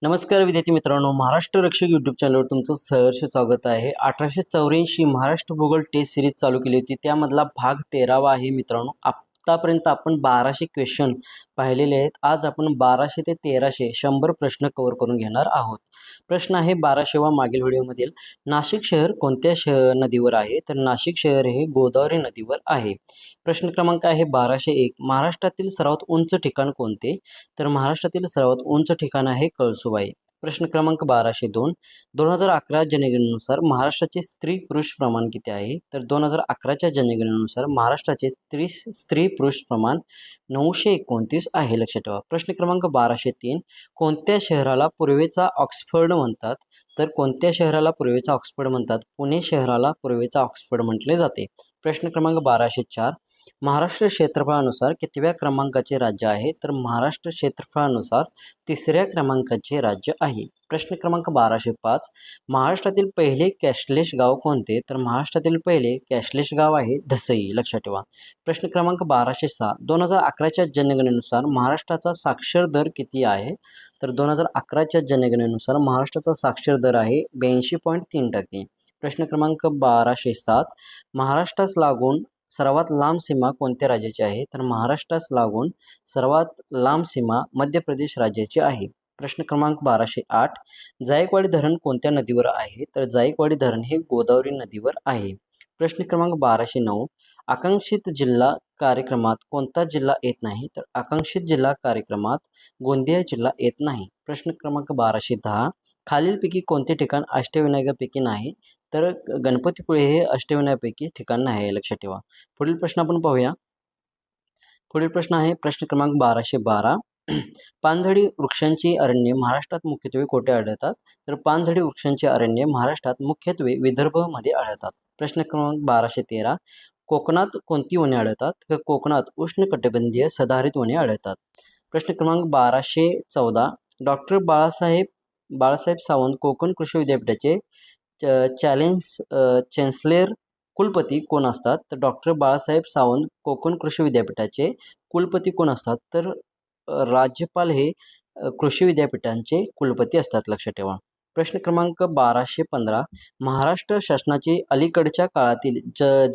नमस्कार विद्यार्थी मित्रांनो, महाराष्ट्र रक्षक यूट्यूब चॅनलवर तुमचं सहर्ष स्वागत आहे। 1884 महाराष्ट्र भूगोल टेस्ट सिरीज चालू केली होती, त्यामधला भाग 13वा आहे मित्रांनो। आतापर्यंत आपण 1200 क्वेश्चन पाहिलेले आहेत। आज आपण 1200 ते 1300 100 प्रश्न कव्हर करून घेणार आहोत। प्रश्न आहे 1200वा मागील व्हिडिओमधील, नाशिक शहर कोणत्या नदीवर आहे? तर नाशिक शहर हे गोदावरी नदीवर आहे। प्रश्न क्रमांक आहे 1201, महाराष्ट्रातील सर्वात उंच ठिकाण कोणते? तर महाराष्ट्रातील सर्वात उंच ठिकाण आहे कळसुबाई। प्रश्न क्रमांक 1202, 2011 जनगणनेनुसार महाराष्ट्राचे स्त्री पुरुष प्रमाण किती आहे? तर 2011च्या जनगणनेनुसार महाराष्ट्राचे स्त्री पुरुष प्रमाण 929 आहे, लक्षात ठेवा। प्रश्न क्रमांक 1203, कोणत्या शहराला पूर्वेचा ऑक्सफर्ड म्हणतात? तर कोणत्या शहराला पूर्वेचा ऑक्सफर्ड म्हणतात? पुणे शहराला पूर्वेचा ऑक्सफर्ड म्हटले जाते। प्रश्न क्रमांक 1204, महाराष्ट्र क्षेत्रफळानुसार कितव्या क्रमांकाचे राज्य आहे? तर महाराष्ट्र क्षेत्रफळानुसार 3ऱ्या क्रमांकाचे राज्य आहे। प्रश्न क्रमांक 1205, महाराष्ट्रातील पहिले कॅशलेस गाव कोणते? तर महाराष्ट्रातील पहिले कॅशलेस गाव आहे धसई, लक्षात ठेवा। प्रश्न क्रमांक 1206, 2011च्या जनगणनेनुसार महाराष्ट्राचा साक्षर दर किती आहे? तर 2011च्या जनगणनेनुसार महाराष्ट्राचा साक्षर दर आहे 82.3%। प्रश्न क्रमांक 1207, महाराष्ट्रास लागून सर्वात लांब सीमा कोणत्या राज्याची आहे? तर महाराष्ट्रास लागून सर्वात लांब सीमा मध्य प्रदेश राज्याची आहे। प्रश्न क्रमांक 1208, जायकवाडी धरण कोणत्या नदीवर आहे? तर जायकवाडी धरण हे गोदावरी नदीवर आहे। प्रश्न क्रमांक 1209, आकांक्षित जिल्हा कार्यक्रमात कोणता जिल्हा येत नाही? तर आकांक्षित जिल्हा कार्यक्रमात गोंदिया जिल्हा येत नाही। प्रश्न क्रमांक 1210, खालीलपैकी कोणते ठिकाण अष्टविनायकापैकी नाही? तर गणपतीपुळे हे अष्टविनायकापैकी ठिकाण नाही आहे, लक्षात ठेवा। पुढील प्रश्न आपण पाहूया। पुढील प्रश्न आहे प्रश्न क्रमांक 1212, पानझडी वृक्षांची अरण्ये महाराष्ट्रात मुख्यत्वे कोठे आढळतात? तर पानझडी वृक्षांची अरण्ये महाराष्ट्रात मुख्यत्वे विदर्भमध्ये आढळतात। प्रश्न क्रमांक 1213, कोकणात कोणती वने आढळतात? तर कोकणात उष्णकटिबंधीय सदाहरित वने आढळतात। प्रश्न क्रमांक 1214, डॉक्टर बाळासाहेब सावंत कोकण कृषी विद्यापीठाचे चॅन्सलर कुलपती कोण असतात? तर डॉक्टर बाळासाहेब सावंत कोकण कृषी विद्यापीठाचे कुलपती कोण असतात? तर राज्यपाल हे कृषी विद्यापीठांचे कुलपती असतात, लक्षात ठेवा। प्रश्न क्रमांक 1215, महाराष्ट्र शासनाची अलीकडच्या काळातील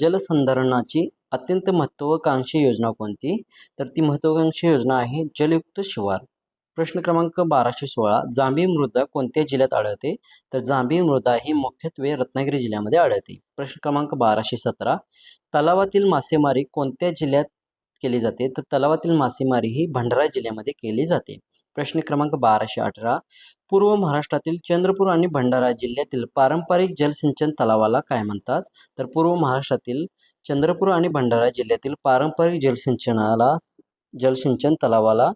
जलसंधारणाची अत्यंत महत्त्वाकांक्षी योजना कोणती? तर ती महत्त्वाकांक्षी योजना आहे जलयुक्त शिवार। प्रश्न क्रमांक 1216, जांभी मृदा कोणत्या जिल्ह्यात आढळते? तर जांभी मृदा ही मुख्यत्वे रत्नागिरी जिल्ह्यामध्ये आढळते। प्रश्न क्रमांक 1217, तलावातील मासेमारी कोणत्या जिल्ह्यात केली जाते? तर तलावातील मासेमारी ही भंडारा जिल्ह्यामध्ये केली जाते। प्रश्न क्रमांक 1218, पूर्व महाराष्ट्रातील चंद्रपूर आणि भंडारा जिल्ह्यातील पारंपरिक जलसिंचन तलावाला काय म्हणतात? तर पूर्व महाराष्ट्रातील चंद्रपूर आणि भंडारा जिल्ह्यातील पारंपरिक जलसिंचन तलावाला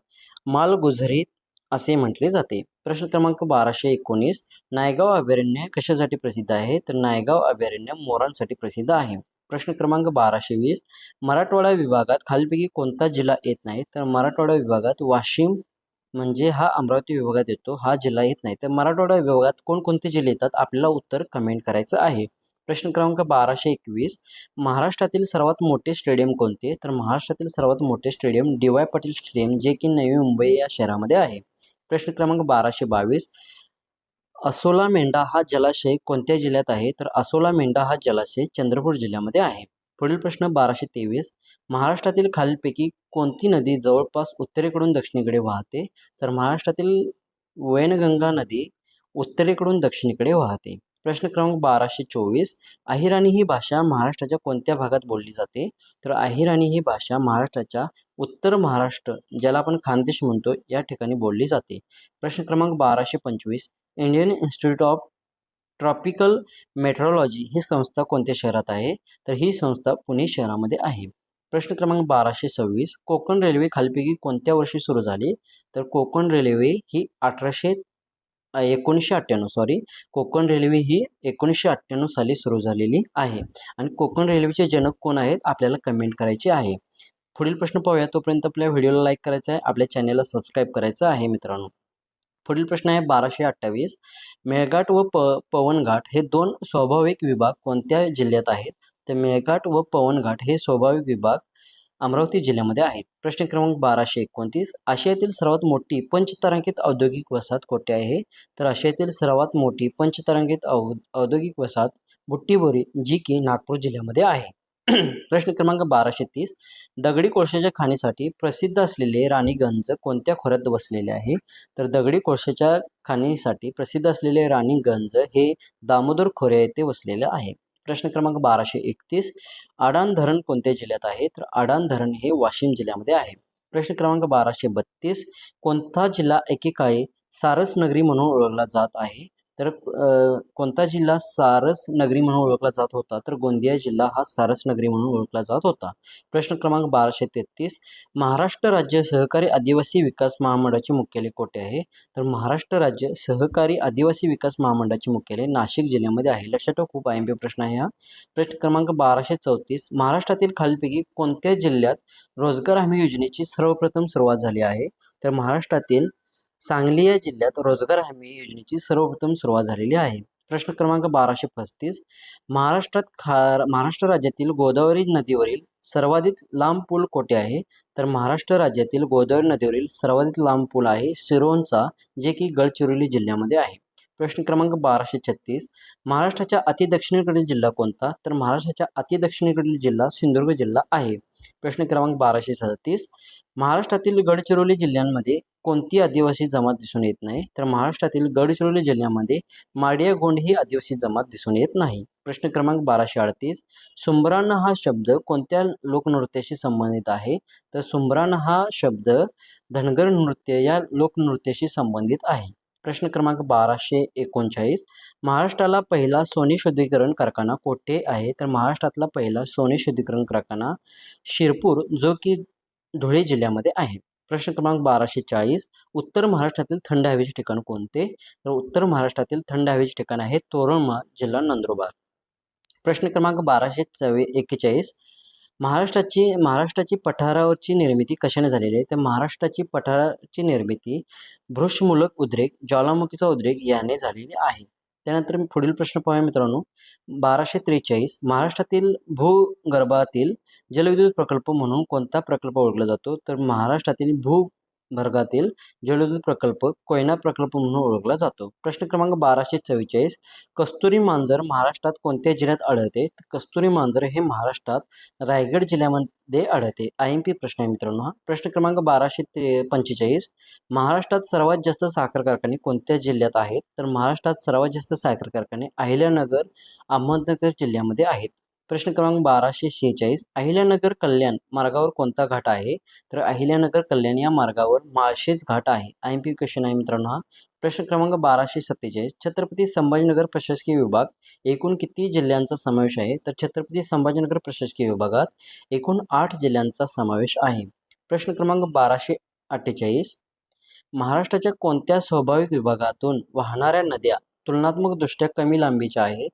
मालगुजरी असे म्हटले जाते। प्रश्न क्रमांक 1219, नायगाव अभयारण्य कशासाठी प्रसिद्ध आहे? तर नायगाव अभयारण्य मोरांसाठी प्रसिद्ध आहे। प्रश्न क्रमांक 1220, मराठवाडा विभागात खालीलपैकी कोणता जिल्हा येत नाही? तर मराठवाडा विभागात वाशिम म्हणजे हा अमरावती विभागात येतो, हा जिल्हा येत नाही। तर मराठवाडा विभागात कोणकोणते जिल्हे येतात? आपल्याला उत्तर कमेंट करायचं आहे। प्रश्न क्रमांक 1221, महाराष्ट्रातील सर्वात मोठे स्टेडियम कोणते? तर महाराष्ट्रातील सर्वात मोठे स्टेडियम डी.वाय. पाटील स्टेडियम, जे की नवी मुंबई या शहरामध्ये आहे। प्रश्न क्रमांक 1222, असोला मेंढा हा जलाशय कोणत्या जिल्ह्यात आहे? तर असोला मेंढा हा जलाशय चंद्रपूर जिल्ह्यामध्ये आहे। पुढील प्रश्न 1223, महाराष्ट्रातील खालीलपैकी कोणती नदी जवळपास उत्तरेकडून दक्षिणेकडे वाहते? तर महाराष्ट्रातील वैनगंगा नदी उत्तरेकडून दक्षिणेकडे वाहते। प्रश्न क्रमांक 1224, अहिराणी ही भाषा महाराष्ट्राच्या कोणत्या भागात बोलली जाते? तर अहिराणी ही भाषा महाराष्ट्राच्या उत्तर महाराष्ट्र, ज्याला आपण खानदेश म्हणतो, या ठिकाणी बोलली जाते। प्रश्न क्रमांक 1225, Indian institute of tropical meteorology ही संस्था कोणत्या शहरात आहे? तर ही संस्था पुणे शहरामध्ये आहे। प्रश्न क्रमांक 1226, कोकण रेल्वे खालीलपैकी कोणत्या वर्षी सुरू झाली? तर कोकण रेल्वे ही 1998 कोकण रेल्वे ही 1998 साली सुरू झालेली आहे। आणि कोकण रेल्वेचे जनक कोण आहेत? आपल्याला कमेंट करायचे आहे। पुढील प्रश्न पाहूया, तोपर्यंत आपल्या व्हिडिओला लाईक करायचा आहे, आपल्या चॅनलला सबस्क्राईब करायचं आहे मित्रांनो। पुढील प्रश्न आहे 1228, मेळघाट व पवनघाट हे दोन स्वाभाविक विभाग कोणत्या जिल्ह्यात आहेत? तर मेळघाट व पवनघाट हे स्वाभाविक विभाग अमरावती जिल्ह्यामध्ये आहेत. प्रश्न क्रमांक 1229, आशियातील सर्वात मोठी पंचतारांकित औद्योगिक वसाहत कोठे आहे? तर आशियातील सर्वात मोठी पंचतारांकित औद्योगिक वसाहत बुट्टीबोरी, जी की नागपूर जिल्ह्यामध्ये आहे. प्रश्न क्रमांक 1230, दगडी कोळशाच्या खाणीसाठी प्रसिद्ध असलेले राणीगंज कोणत्या खोऱ्यात वसलेले आहे? तर दगडी कोळशाच्या खाणीसाठी प्रसिद्ध असलेले राणीगंज हे दामोदर खोऱ्या येथे वसलेले आहे. प्रश्न क्रमांक 1231, आडान धरण कोणत्या जिल्ह्यात आहे? तर आडान धरण हे वाशिम जिल्ह्यामध्ये आहे. प्रश्न क्रमांक 1232, कोणता जिल्हा एकेकाळी सारस नगरी म्हणून ओळखला जात आहे? तर कोणता जिल्हा सारस नगरी म्हणून ओळखला जात होता? तर गोंदिया जिल्हा हा सारस नगरी म्हणून ओळखला जात होता. प्रश्न क्रमांक 1233, महाराष्ट्र राज्य सहकारी आदिवासी विकास महामंडळाचे मुख्यालय कोठे आहे? तर महाराष्ट्र राज्य सहकारी आदिवासी विकास महामंडळाचे मुख्यालय नाशिक जिल्ह्यामध्ये आहे. लक्षात ठेवा, खूप IMP प्रश्न आहे हा. प्रश्न क्रमांक 1234, महाराष्ट्रातील खालीलपैकी कोणत्या जिल्ह्यात रोजगार हमी योजनेची सर्वप्रथम सुरुवात झाली आहे? तर महाराष्ट्रातील सांगली या जिल्ह्यात रोजगार हमी योजनेची सर्वप्रथम सुरुवात झालेली आहे. प्रश्न क्रमांक 1235, महाराष्ट्र राज्यातील गोदावरी नदीवरील सर्वाधिक लांब पूल कोठे आहे? तर महाराष्ट्र राज्यातील गोदावरी नदीवरील सर्वाधिक लांब पूल आहे सिरोंचा, जे की गडचिरोली जिल्ह्यामध्ये आहे. प्रश्न क्रमांक 1236, महाराष्ट्राच्या अति दक्षिणेकडील जिल्हा कोणता? तर महाराष्ट्राच्या अति दक्षिणेकडील जिल्हा सिंधुदुर्ग जिल्हा आहे. प्रश्न क्रमांक 1237, महाराष्ट्रातील गडचिरोली जिल्ह्यांमध्ये कोणती आदिवासी जमात दिसून येत नाही? तर महाराष्ट्रातील गडचिरोली जिल्ह्यामध्ये माडिया गोंड ही आदिवासी जमात दिसून येत नाही. प्रश्न क्रमांक 1238, सुंबरान हा शब्द कोणत्या लोकनृत्याशी संबंधित आहे? तर सुंबरान हा शब्द धनगर नृत्य या लोकनृत्याशी संबंधित आहे. प्रश्न क्रमांक 1239, महाराष्ट्राला पहिला सोने शुद्धीकरण कारखाना कोठे आहे? तर महाराष्ट्रातला पहिला सोने शुद्धीकरण कारखाना शिरपूर, जो की धुळे जिल्ह्यामध्ये आहे. प्रश्न क्रमांक 1240, उत्तर महाराष्ट्रातील थंड हवेचे ठिकाण कोणते? तर उत्तर महाराष्ट्रातील थंड हवेचे ठिकाण आहे तोरणमाळ, जिल्हा नंदुरबार. प्रश्न क्रमांक 1241, महाराष्ट्राची पठारावरची निर्मिती कशाने झालेली आहे? तर महाराष्ट्राची पठाराची निर्मिती भ्रुशमूलक उद्रेक, ज्वालामुखीचा उद्रेक याने झालेली आहे. त्यानंतर पुढील प्रश्न पाहूया मित्रांनो. 1243, महाराष्ट्रातील भूगर्भातील जलविद्युत प्रकल्प म्हणून कोणता प्रकल्प ओळखला जातो? तर महाराष्ट्रातील भूगर्भातील जलविद्युत प्रकल्प कोयना प्रकल्प म्हणून ओळखला जातो. प्रश्न क्रमांक 1244, कस्तुरी मांजर महाराष्ट्रात कोणत्या जिल्ह्यात आढळते? तर कस्तुरी मांजर हे महाराष्ट्रात रायगड जिल्ह्यामध्ये आढळते. IMP प्रश्न आहे मित्रांनो हा. प्रश्न क्रमांक 1245, महाराष्ट्रात सर्वात जास्त साखर कारखाने कोणत्या जिल्ह्यात आहेत? तर महाराष्ट्रात सर्वात जास्त साखर कारखाने अहिल्यानगर, अहमदनगर जिल्ह्यामध्ये आहेत. प्रश्न क्रमांक 1246, अहिल्यानगर कल्याण मार्गावर कोणता घाट आहे? तर अहिल्यानगर कल्याण या मार्गावर माळशेज घाट आहे. IMP क्वेश्चन आहे मित्रांनो हा. प्रश्न क्रमांक 1247, छत्रपती संभाजीनगर प्रशासकीय विभाग एकूण किती जिल्ह्यांचा समावेश आहे? तर छत्रपती संभाजीनगर प्रशासकीय विभागात एकूण 8 जिल्ह्यांचा समावेश आहे. प्रश्न क्रमांक 1248, महाराष्ट्राच्या कोणत्या स्वाभाविक विभागातून वाहणाऱ्या नद्या तुलनात्मकदृष्ट्या कमी लांबीच्या आहेत?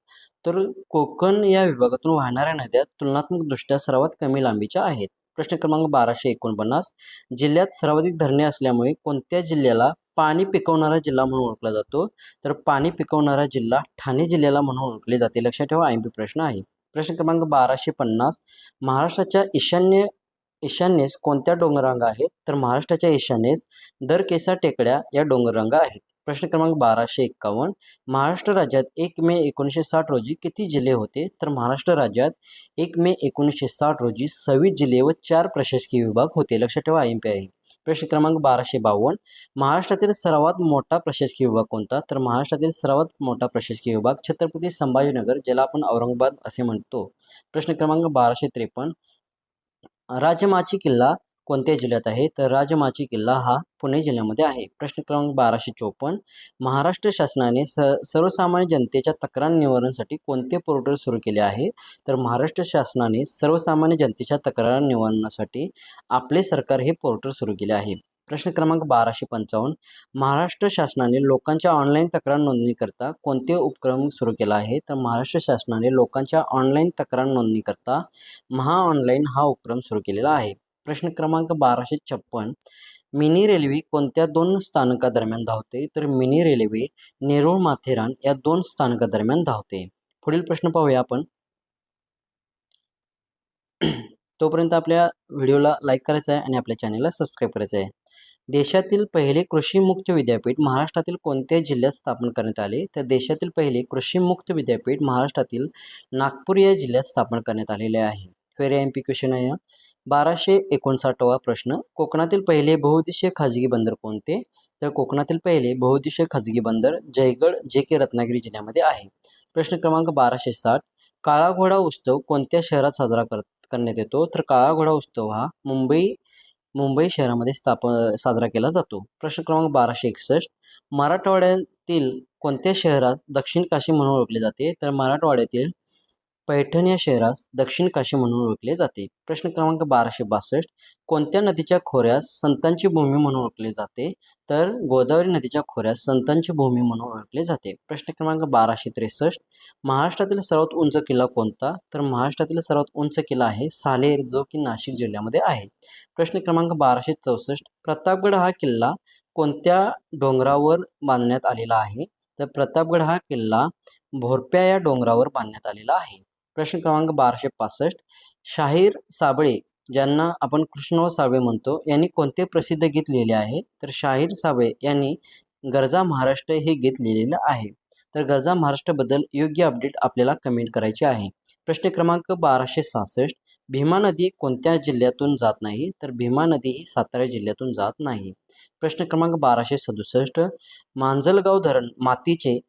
तर कोकण या विभागातून वाहणाऱ्या नद्या तुलनात्मकदृष्ट्या सर्वात कमी लांबीच्या आहेत. प्रश्न क्रमांक 1249, जिल्ह्यात सर्वाधिक धरणे असल्यामुळे कोणत्या जिल्ह्याला पाणी पिकवणारा जिल्हा म्हणून ओळखला जातो? तर पाणी पिकवणारा जिल्हा ठाणे जिल्ह्याला म्हणून ओळखले जाते. लक्षात ठेवा, IMP प्रश्न आहे. प्रश्न क्रमांक 1250, महाराष्ट्राच्या ईशान्येस कोणत्या डोंगररांगा आहेत? तर महाराष्ट्राच्या ईशान्येस दरकेसा टेकड्या या डोंगररांगा आहेत. प्रश्न क्रमांक 1251, महाराष्ट्र राज्यात 1 मे 1960 रोजी किती जिल्हे होते? तर महाराष्ट्र राज्यात 1 मे 1960 रोजी 26 जिल्हे व 4 प्रशासकीय विभाग होते. लक्षात ठेवा, IMP आहे. प्रश्न क्रमांक 1252, महाराष्ट्रातील सर्वात मोठा प्रशासकीय विभाग कोणता? तर महाराष्ट्रातील सर्वात मोठा प्रशासकीय विभाग छत्रपती संभाजीनगर, ज्याला आपण औरंगाबाद असे म्हणतो. प्रश्न क्रमांक 1253, राजमाची किल्ला कोणत्या जिल्ह्यात आहे? तर राजमाची किल्ला हा पुणे जिल्ह्यामध्ये आहे. प्रश्न क्रमांक 1254, महाराष्ट्र शासनाने सर्वसामान्य जनतेच्या तक्रार निवारणासाठी कोणते पोर्टल सुरू केले आहे? तर महाराष्ट्र शासनाने सर्वसामान्य जनतेच्या तक्रार निवारणासाठी आपले सरकार हे पोर्टल सुरू केले आहे. प्रश्न क्रमांक 1255, महाराष्ट्र शासनाने लोकांच्या ऑनलाईन तक्रार नोंदणीकरता कोणते उपक्रम सुरू केला आहे? तर महाराष्ट्र शासनाने लोकांच्या ऑनलाईन तक्रार नोंदणीकरता महाऑनलाईन हा उपक्रम सुरू केलेला आहे. प्रश्न क्रमांक 1256, मिनी रेल्वे कोणत्या 2 स्थानकादरम्यान धावते? तर मिनी रेल्वे नेरूळ माथेरान या 2 स्थानकादरम्यान धावते. पुढील प्रश्न पाहूया आपण. तोपर्यंत आपल्या व्हिडिओला लाईक करायचं आहे आणि आपल्या चॅनलला सबस्क्राईब करायचं आहे. देशातील पहिले कृषीमुक्त विद्यापीठ महाराष्ट्रातील कोणत्या जिल्ह्यात स्थापन करण्यात आले? तर देशातील पहिले कृषीमुक्त विद्यापीठ महाराष्ट्रातील नागपूर या जिल्ह्यात स्थापन करण्यात आलेले आहे. व्हेरी एमपी क्वेश्चन आहे. 1259वा प्रश्न, कोकणातील पहिले बहुउद्देशीय खाजगी बंदर कोणते? तर कोकणातील पहिले बहुउद्देशीय खाजगी बंदर जयगड जे के रत्नागिरी जिल्ह्यामध्ये आहे. प्रश्न क्रमांक 1260, काळा घोडा उत्सव कोणत्या शहरात साजरा करण्यात येतो? तर काळा घोडा उत्सव हा मुंबई शहरामध्ये साजरा केला जातो. प्रश्न क्रमांक 1261, मराठवाड्यातील कोणत्या शहरास दक्षिण काशी म्हणून ओळखले जाते? तर मराठवाड्यातील पैठण या शहरास दक्षिण काशी म्हणून ओळखले जाते. प्रश्न क्रमांक 1262, कोणत्या नदीच्या खोऱ्यास संतांची भूमी म्हणून ओळखले जाते? तर गोदावरी नदीच्या खोऱ्यास संतांची भूमी म्हणून ओळखले जाते. प्रश्न क्रमांक 1263, महाराष्ट्रातील सर्वात उंच किल्ला कोणता? तर महाराष्ट्रातील सर्वात उंच किल्ला आहे सालेर, जो की नाशिक जिल्ह्यामध्ये आहे. प्रश्न क्रमांक 1264, प्रतापगड हा किल्ला कोणत्या डोंगरावर बांधण्यात आलेला आहे? तर प्रतापगड हा किल्ला भोरप्या या डोंगरावर बांधण्यात आलेला आहे. प्रश्न क्रमांक 1265, शाहीर साबळे ज्यांना आपण कृष्णराव साबळे म्हणतो यांनी कोणते प्रसिद्ध गीत लिहिले आहे? तर शाहीर साबळे यांनी गरजा महाराष्ट्र हे गीत लिहिलेलं आहे. तर गरजा महाराष्ट्राबद्दल योग्य अपडेट आपल्याला कमेंट करायचे आहे. प्रश्न क्रमांक 1266, भीमा नदी कोणत्या जिल्ह्यातून जात नाही? तर भीमा नदी ही सातारा जिल्ह्यातून जात नाही. प्रश्न क्रमांक 1267, मांजलगाव धरण मातीचे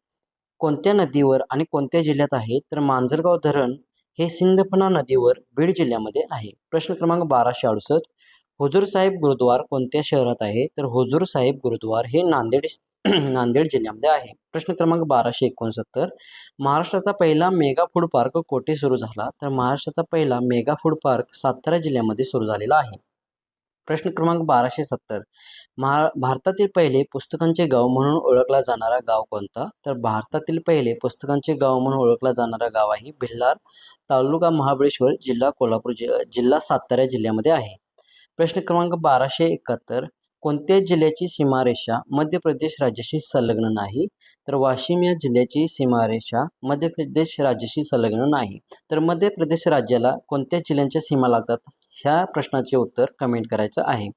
कोणत्या नदीवर आणि कोणत्या जिल्ह्यात आहे? तर मांजलगाव धरण हे सिंदफणा नदीवर बीड जिल्ह्यामध्ये आहे. प्रश्न क्रमांक 1268, हुजूर साहेब गुरुद्वार कोणत्या शहरात आहे? तर हुजूर साहेब गुरुद्वार हे नांदेड जिल्ह्यामध्ये आहे. प्रश्न क्रमांक 1269, महाराष्ट्राचा पहिला मेगा फूड पार्क कोठे सुरू झाला? तर महाराष्ट्राचा पहिला मेगा फूड पार्क सातारा जिल्ह्यामध्ये सुरू झालेला आहे. प्रश्न क्रमांक 1270, भारतातील पहिले पुस्तकांचे गाव म्हणून ओळखला जाणारा गाव कोणता? तर भारतातील पहिले पुस्तकांचे गाव म्हणून ओळखला जाणारा गाव आहे भिल्लार, तालुका महाबळेश्वर, जिल्हा कोल्हापूर, जिल्हा सातारा जिल्ह्यामध्ये आहे. प्रश्न क्रमांक 1271, कोणत्या जिल्ह्याची सीमारेषा मध्य प्रदेश राज्याशी संलग्न नाही? तर वाशिम या जिल्ह्याची सीमारेषा मध्य प्रदेश राज्याशी संलग्न नाही. तर मध्य प्रदेश राज्याला कोणत्या जिल्ह्यांच्या सीमा लागतात? ह्या प्रश्नाचे उत्तर कमेंट करायचं आहे.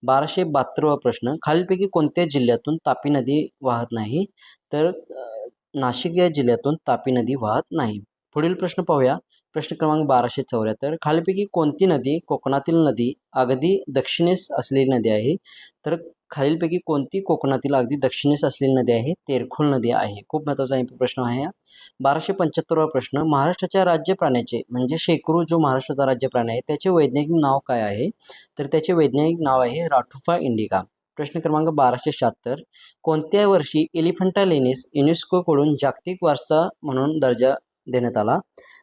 1272वा प्रश्न, खालीलपैकी कोणत्या जिल्ह्यातून तापी नदी वाहत नाही? तर नाशिक या जिल्ह्यातून तापी नदी वाहत नाही. पुढील प्रश्न पाहूया. प्रश्न क्रमांक 1274, खालीलपैकी कोणती नदी कोकणातील नदी अगदी दक्षिणेस असलेली नदी आहे? तर खालीलपैकी कोणती कोकणातील अगदी दक्षिणेस असलेली नदी आहे? तेरखोल नदी आहे. खूप महत्त्वाचा प्रश्न आहे हा. 1275वा प्रश्न, महाराष्ट्राच्या राज्य प्राण्याचे म्हणजे शेकरू जो महाराष्ट्राचा राज्य प्राणी आहे त्याचे वैज्ञानिक नाव काय आहे? तर त्याचे वैज्ञानिक नाव आहे राठुफा इंडिका. प्रश्न क्रमांक 1276, कोणत्या वर्षी एलिफंटा लेनिस युनेस्कोकडून जागतिक वारसा म्हणून दर्जा देण्यात आला?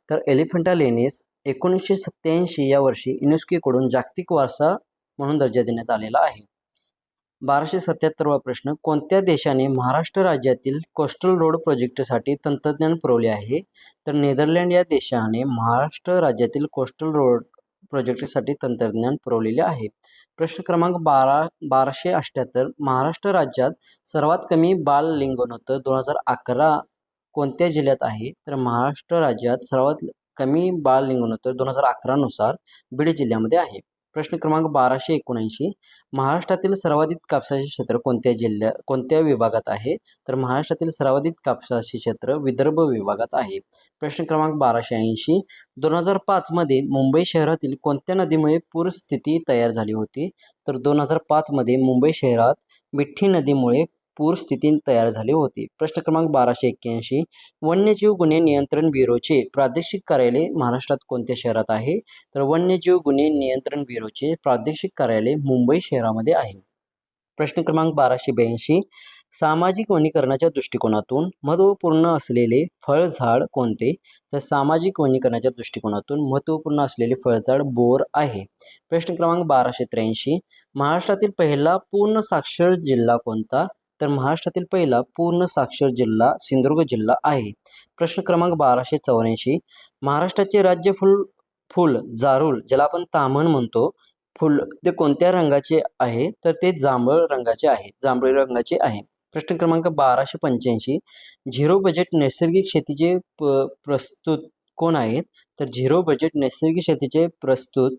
तर एलिफंटा लेनिस 1987 या वर्षी युनेस्कोकडून जागतिक वारसा म्हणून दर्जा देण्यात आलेला आहे. 1277वा प्रश्न, कोणत्या देशाने महाराष्ट्र राज्यातील कोस्टल रोड प्रोजेक्टसाठी तंत्रज्ञान पुरवले आहे? तर नेदरलँड या देशाने महाराष्ट्र राज्यातील कोस्टल रोड प्रोजेक्टसाठी तंत्रज्ञान पुरवलेले आहे. प्रश्न क्रमांक 1278, महाराष्ट्र राज्यात सर्वात कमी बाल लिंगोत्तर 2011 कोणत्या जिल्ह्यात आहे? तर महाराष्ट्र राज्यात सर्वात कमी बाल लिंगोत्तर 2011 नुसार बीड जिल्ह्यामध्ये आहे. प्रश्न क्रमांक 1279, महाराष्ट्रातील सर्वाधिक कापसाचे क्षेत्र कोणत्या विभागात आहे? तर महाराष्ट्रातील सर्वाधिक कापसाचे क्षेत्र विदर्भ विभागात आहे. प्रश्न क्रमांक 1280, 2005 मध्ये मुंबई शहरातील कोणत्या नदीमुळे पूरस्थिती तयार झाली होती? तर 2005 मध्ये मुंबई शहरात मिठी नदीमुळे पूरस्थिती तयार झाली होती. प्रश्न क्रमांक 1281, वन्यजीव गुन्हे नियंत्रण ब्युरोचे प्रादेशिक कार्यालय महाराष्ट्रात कोणत्या शहरात आहे? तर वन्यजीव गुन्हे नियंत्रण ब्युरोचे प्रादेशिक कार्यालय मुंबई शहरामध्ये आहे. प्रश्न क्रमांक 1282, सामाजिक वनीकरणाच्या दृष्टिकोनातून महत्त्वपूर्ण असलेले फळझाड कोणते? तर सामाजिक वनीकरणाच्या दृष्टिकोनातून महत्त्वपूर्ण असलेले फळझाड बोर आहे. प्रश्न क्रमांक 1283, महाराष्ट्रातील पहिला पूर्ण साक्षर जिल्हा कोणता? तर महाराष्ट्रातील पहिला पूर्ण साक्षर जिल्हा सिंधुदुर्ग जिल्हा आहे. प्रश्न क्रमांक 1284, महाराष्ट्राचे राज्य फूल जारूल ज्याला आपण तामण म्हणतो फुल ते कोणत्या रंगाचे आहे? तर ते जांभळ रंगाचे आहे, जांभळी रंगाचे आहे. प्रश्न क्रमांक 1285, झिरो बजेट नैसर्गिक शेतीचे कोण आहेत? तर झिरो बजेट नैसर्गिक शेतीचे प्रस्तुत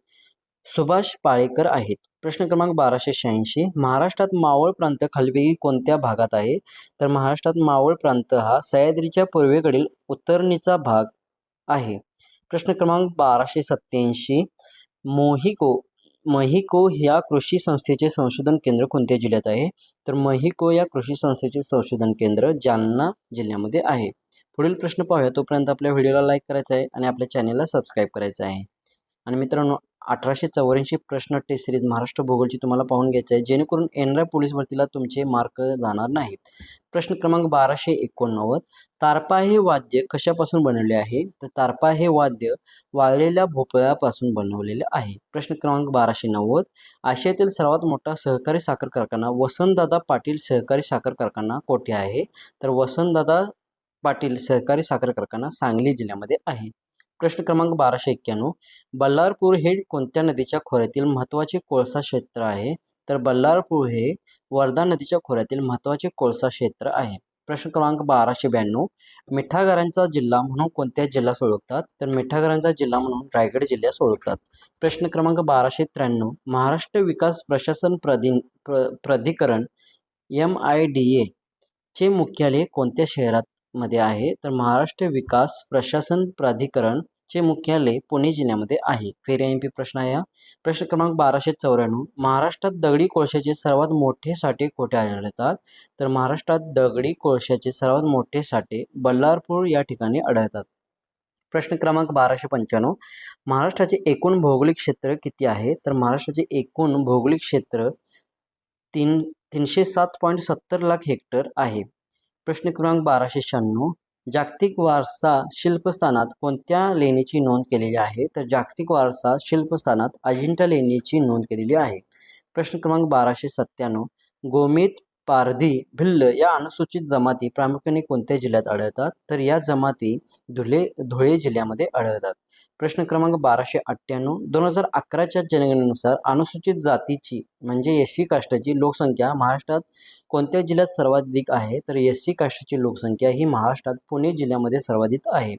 सुभाष पाळेकर आहेत. प्रश्न क्रमांक 1286 महाराष्ट्रात मावळ प्रांत खालीलपैकी कोणत्या भागात आहे? तर महाराष्ट्रात मावळ प्रांत हा सह्याद्रीच्या पूर्वेकडील उत्तरणीचा भाग आहे. प्रश्न क्रमांक 1287 महिको या कृषी संस्थेचे संशोधन केंद्र कोणत्या जिल्ह्यात आहे? तर महिको या कृषी संस्थेचे संशोधन केंद्र जालना जिल्ह्यामध्ये आहे. पुढील प्रश्न पाहूया. तोपर्यंत आपल्या व्हिडिओला लाईक करायचा आहे आणि आपल्या चॅनेलला सबस्क्राईब करायचं आहे. आणि मित्रांनो 1884 प्रश्न टेस्ट सिरीज महाराष्ट्र भूगोलची तुम्हाला पाहून घ्यायचं आहे, जेणेकरून येणाऱ्या पोलीस भरतीला तुमचे मार्क जाणार नाहीत. प्रश्न क्रमांक 1289 तारपा हे वाद्य कशापासून बनवले आहे? तर तारपा हे वाद्य वाळलेल्या भोपळ्यापासून बनवलेले आहे. प्रश्न क्रमांक 1290 आशियातील सर्वात मोठा सहकारी साखर कारखाना वसंतदादा पाटील सहकारी साखर कारखाना कोठे आहे? तर वसंतदादा पाटील सहकारी साखर कारखाना सांगली जिल्ह्यामध्ये आहे. प्रश्न क्रमांक 1291 बल्लारपूर हे कोणत्या नदीच्या खोऱ्यातील महत्त्वाचे कोळसा क्षेत्र आहे? तर बल्लारपूर हे वर्धा नदीच्या खोऱ्यातील महत्त्वाचे कोळसा क्षेत्र आहे. प्रश्न क्रमांक 1292 मिठागरांचा जिल्हा म्हणून कोणत्या जिल्ह्यास ओळखतात? तर मिठागरांचा जिल्हा म्हणून रायगड जिल्ह्यास ओळखतात. प्रश्न क्रमांक 1293 महाराष्ट्र विकास प्रशासन प्राधिकरण MIDA चे मुख्यालय कोणत्या शहरात मध्ये आहे? तर महाराष्ट्र विकास प्रशासन प्राधिकरण चे मुख्यालय पुणे जिल्ह्यामध्ये आहे. फेर MP प्रश्न आहे. प्रश्न क्रमांक 1294 महाराष्ट्रात दगडी कोळशाचे सर्वात मोठे साठे कोठे आढळतात? तर महाराष्ट्रात दगडी कोळशाचे सर्वात मोठे साठे बल्लारपूर या ठिकाणी आढळतात. प्रश्न क्रमांक 1295 महाराष्ट्राचे एकूण भौगोलिक क्षेत्र किती आहे? तर महाराष्ट्राचे एकूण भौगोलिक क्षेत्र 307.70 लाख हेक्टर आहे. प्रश्न क्रमांक 1296 जागतिक वारसा शिल्पस्थानात कोणत्या लेणीची नोंद केलेली आहे? तर जागतिक वारसा शिल्पस्थानात अजिंठा लेणीची नोंद केलेली आहे. प्रश्न क्रमांक 1297 गोमित पारधी भिल्ल या अनुसूचित जमाती प्रामुख्याने कोणत्या जिल्ह्यात आढळतात? तर या जमाती धुळे जिल्ह्यामध्ये आढळतात. प्रश्न क्रमांक 1298 2011च्या जनगणनेनुसार अनुसूचित जातीची म्हणजे SC कास्टची लोकसंख्या महाराष्ट्रात कोणत्या जिल्ह्यात सर्वाधिक आहे? तर SC कास्टची लोकसंख्या ही महाराष्ट्रात पुणे जिल्ह्यामध्ये सर्वाधिक आहे.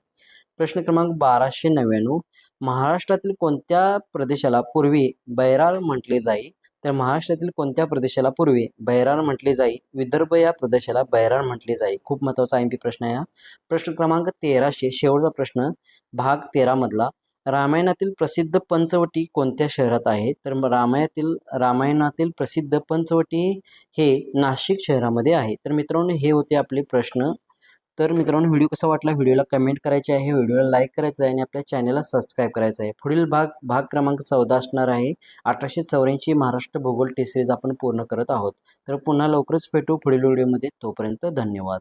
प्रश्न क्रमांक 1299 महाराष्ट्रातील कोणत्या प्रदेशाला पूर्वी बैरार म्हटले जाई? तर महाराष्ट्रातील कोणत्या प्रदेशाला पूर्वी बैरार म्हटले जाई? विदर्भ या प्रदेशाला बैरार म्हटले जाई. खूप महत्त्वाचा MP प्रश्न आहे. प्रश्न क्रमांक 1300 शेवटचा प्रश्न भाग 13 मधला रामायणातील प्रसिद्ध पंचवटी कोणत्या शहरात आहे? तर रामायणातील प्रसिद्ध पंचवटी हे नाशिक शहरामध्ये आहे. तर मित्रांनो हे होते आपले प्रश्न. तर मित्रांनो व्हिडिओ कसा वाटला व्हिडिओला कमेंट करायचे आहे, व्हिडिओला लाईक करायचं आहे आणि आपल्या चॅनलला सबस्क्राईब करायचं आहे. पुढील भाग क्रमांक 14 असणार आहे. 1884 महाराष्ट्र भूगोल टेस्ट सिरीज आपण पूर्ण करत आहोत. तर पुन्हा लवकरच भेटू पुढील व्हिडिओमध्ये. तोपर्यंत धन्यवाद.